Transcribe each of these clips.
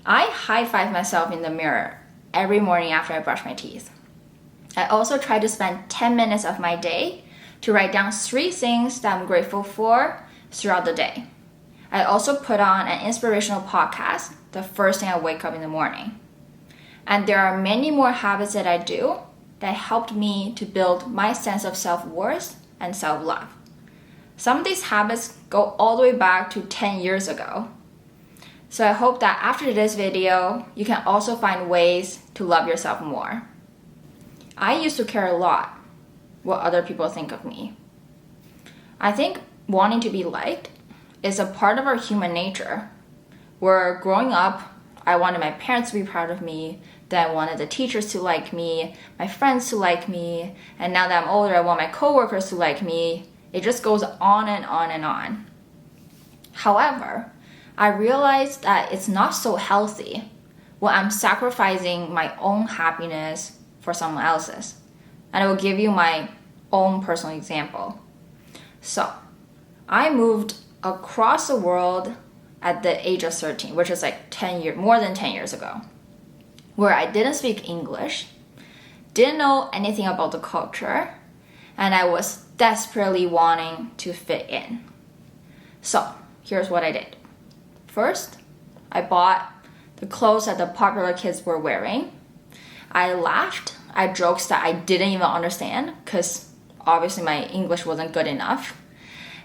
I high-five myself in the mirror every morning after I brush my teeth. I also try to spend 10 minutes of my day to write down 3 things that I'm grateful for throughout the day. I also put on an inspirational podcast the first thing I wake up in the morning. And there are many more habits that I do that helped me to build my sense of self-worth and self-love. Some of these habits go all the way back to 10 years ago. So I hope that after this video, you can also find ways to love yourself more. I used to care a lot what other people think of me. I think wanting to be liked is a part of our human nature. Where growing up, I wanted my parents to be proud of me, then I wanted the teachers to like me, my friends to like me, and now that I'm older, I want my coworkers to like me. It just goes on and on and on. However, I realized that it's not so healthy when I'm sacrificing my own happiness for someone else's. And I will give you my own personal example. So, I moved across the world at the age of 13, which is like more than 10 years ago, where I didn't speak English, didn't know anything about the culture, and I was desperately wanting to fit in. So, here's what I did. First, I bought the clothes that the popular kids were wearing. I laughed at jokes that I didn't even understand because obviously my English wasn't good enough.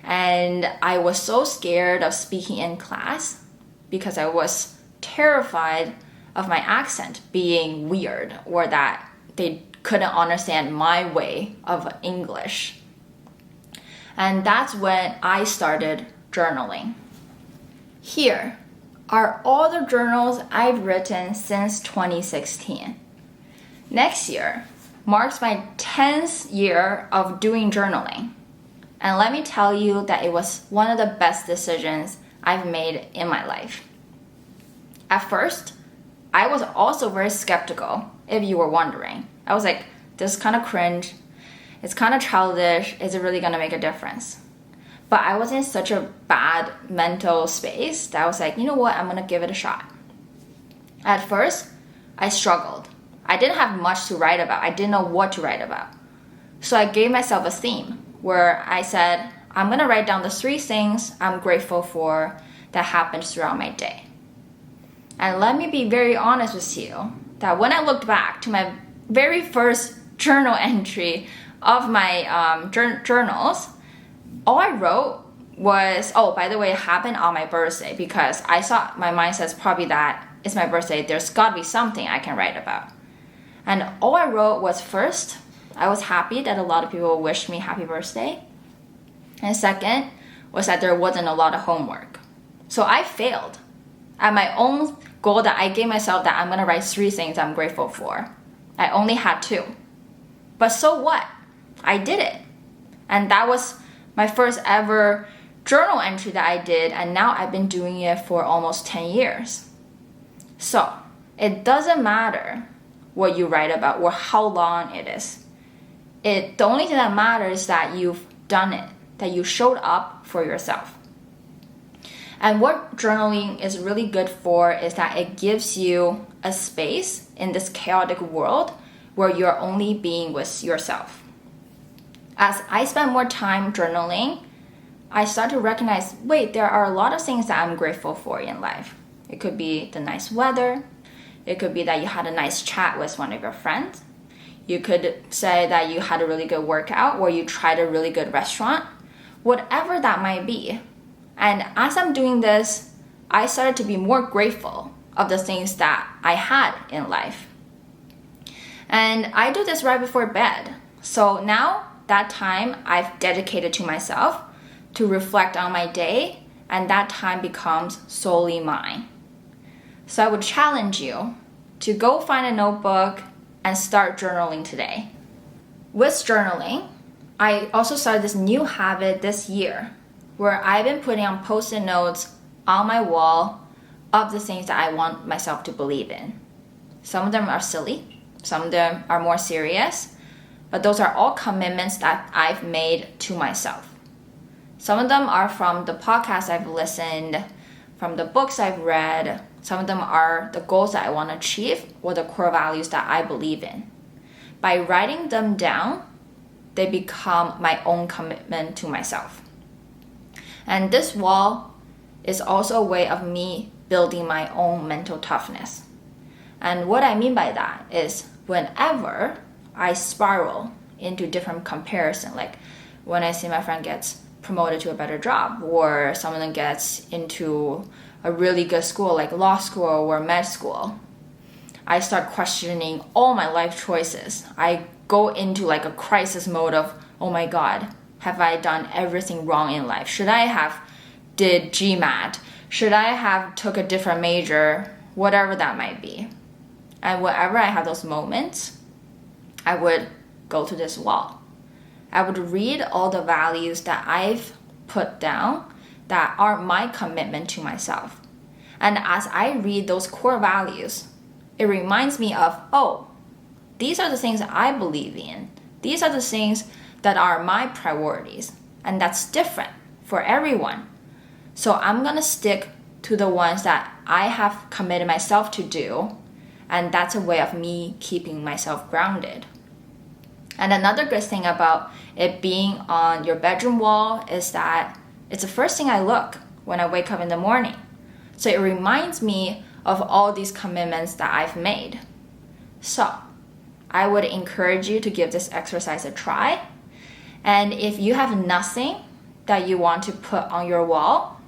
And I was so scared of speaking in class because I was terrified of my accent being weird or that they couldn't understand my way of English. And that's when I started journaling. Here are all the journals I've written since 2016. Next year marks my 10th year of doing journaling. And let me tell you that it was one of the best decisions I've made in my life. At first, I was also very skeptical, if you were wondering. I was like, this is kind of cringe. It's kind of childish. Is it really going to make a difference? But I was in such a bad mental space that I was like, you know what? I'm going to give it a shot. At first, I struggled. I didn't have much to write about. I didn't know what to write about. So I gave myself a theme where I said, I'm going to write down the 3 things I'm grateful for that happened throughout my day. And let me be very honest with you that when I looked back to my very first journal entry of my journals, all I wrote was, oh, by the way, it happened on my birthday because I thought my mind says probably that it's my birthday. There's got to be something I can write about. And all I wrote was first, I was happy that a lot of people wished me happy birthday. And second was that there wasn't a lot of homework. So I failed at my own goal that I gave myself that I'm going to write 3 things I'm grateful for. I only had 2. But so what? I did it. And that was my first ever journal entry that I did, and now I've been doing it for almost 10 years. So, it doesn't matter what you write about or how long it is. The only thing that matters is that you've done it, that you showed up for yourself. And what journaling is really good for is that it gives you a space in this chaotic world where you're only being with yourself. As I spend more time journaling, I start to recognize, wait, there are a lot of things that I'm grateful for in life. It could be the nice weather. It could be that you had a nice chat with one of your friends. You could say that you had a really good workout or you tried a really good restaurant. Whatever that might be. And as I'm doing this, I started to be more grateful of the things that I had in life. And I do this right before bed. So now that time I've dedicated to myself to reflect on my day, and that time becomes solely mine. So I would challenge you to go find a notebook and start journaling today. With journaling, I also started this new habit this year where I've been putting on post-it notes on my wall of the things that I want myself to believe in. Some of them are silly, some of them are more serious, but those are all commitments that I've made to myself. Some of them are from the podcasts I've listened, from the books I've read. Some of them are the goals that I want to achieve or the core values that I believe in. By writing them down, they become my own commitment to myself. And this wall is also a way of me building my own mental toughness. And what I mean by that is whenever I spiral into different comparison, like when I see my friend gets promoted to a better job, or someone gets into a really good school like law school or med school, I start questioning all my life choices. I go into like a crisis mode of, oh my God, have I done everything wrong in life? Should I have did GMAT? Should I have took a different major? Whatever that might be. And whenever I have those moments, I would go to this wall. I would read all the values that I've put down that are my commitment to myself. And as I read those core values, it reminds me of, oh, these are the things I believe in. These are the things that are my priorities. And that's different for everyone. So I'm going to stick to the ones that I have committed myself to do. And that's a way of me keeping myself grounded. And another good thing about it being on your bedroom wall is that it's the first thing I look when I wake up in the morning. So it reminds me of all these commitments that I've made. So I would encourage you to give this exercise a try. And if you have nothing that you want to put on your wall,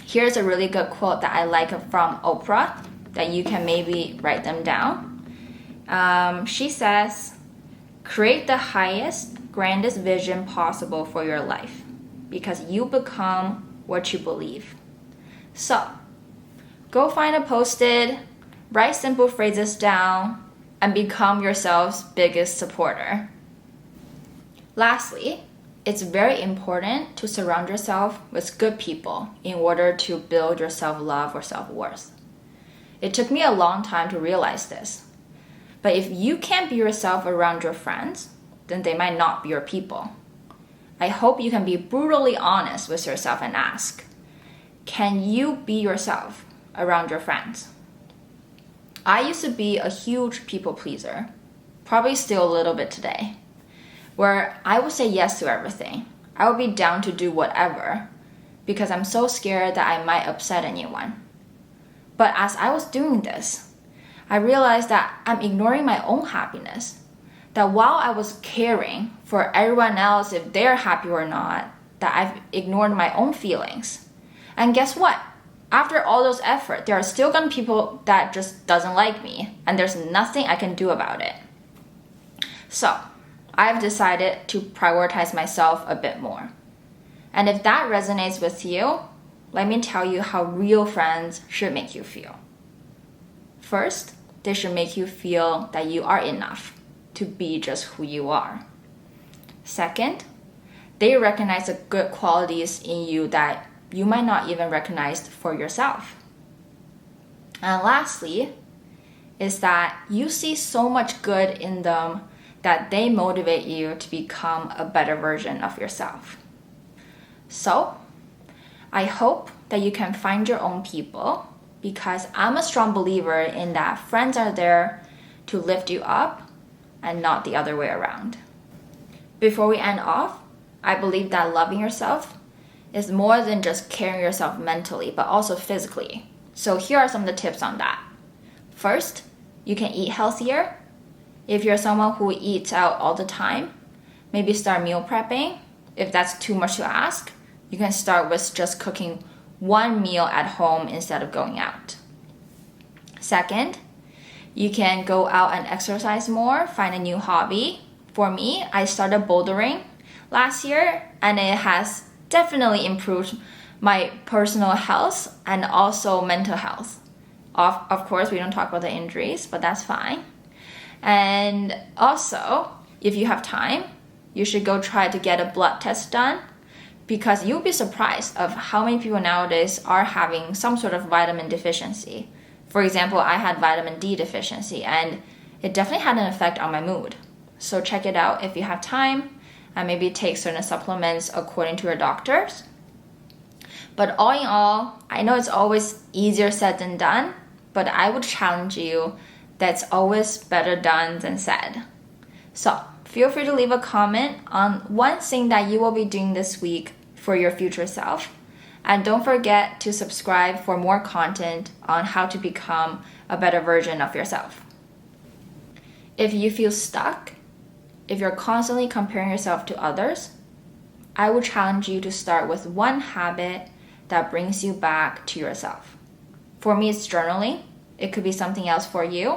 here's a really good quote that I like from Oprah that you can maybe write them down. She says, create the highest, grandest vision possible for your life because you become what you believe. So, go find a Post-it, write simple phrases down, and become yourself's biggest supporter. Lastly, it's very important to surround yourself with good people in order to build your self-love or self-worth. It took me a long time to realize this. But if you can't be yourself around your friends, then they might not be your people. I hope you can be brutally honest with yourself and ask, can you be yourself around your friends? I used to be a huge people pleaser, probably still a little bit today, where I would say yes to everything. I would be down to do whatever because I'm so scared that I might upset anyone. But as I was doing this, I realized that I'm ignoring my own happiness. That while I was caring for everyone else if they're happy or not, that I've ignored my own feelings. And guess what? After all those efforts, there are still gonna be people that just doesn't like me, and there's nothing I can do about it. So, I've decided to prioritize myself a bit more. And if that resonates with you, let me tell you how real friends should make you feel. First, they should make you feel that you are enough to be just who you are. Second, they recognize the good qualities in you that you might not even recognize for yourself. And lastly, is that you see so much good in them that they motivate you to become a better version of yourself. So, I hope that you can find your own people because I'm a strong believer in that friends are there to lift you up and not the other way around. Before we end off, I believe that loving yourself is more than just caring yourself mentally, but also physically. So here are some of the tips on that. First, you can eat healthier. If you're someone who eats out all the time, maybe start meal prepping. If that's too much to ask, you can start with just cooking one meal at home instead of going out. Second, you can go out and exercise more, find a new hobby. For me, I started bouldering last year, and it has definitely improved my personal health and also mental health. Of course, we don't talk about the injuries, but that's fine. And also, if you have time, you should go try to get a blood test done because you'll be surprised of how many people nowadays are having some sort of vitamin deficiency. For example, I had vitamin D deficiency and it definitely had an effect on my mood. So check it out if you have time and maybe take certain supplements according to your doctors. But all in all, I know it's always easier said than done, but I would challenge you that's always better done than said. So feel free to leave a comment on one thing that you will be doing this week for your future self. And don't forget to subscribe for more content on how to become a better version of yourself. If you feel stuck, if you're constantly comparing yourself to others, I would challenge you to start with one habit that brings you back to yourself. For me, it's journaling. It could be something else for you.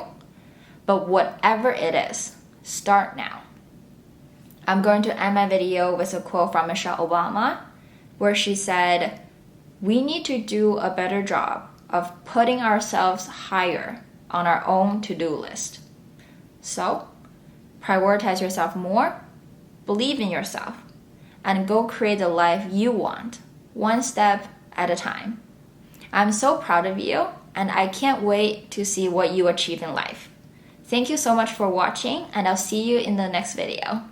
But whatever it is, start now. I'm going to end my video with a quote from Michelle Obama, where she said, "We need to do a better job of putting ourselves higher on our own to-do list." So, prioritize yourself more, believe in yourself, and go create the life you want, one step at a time. I'm so proud of you, and I can't wait to see what you achieve in life. Thank you so much for watching, and I'll see you in the next video.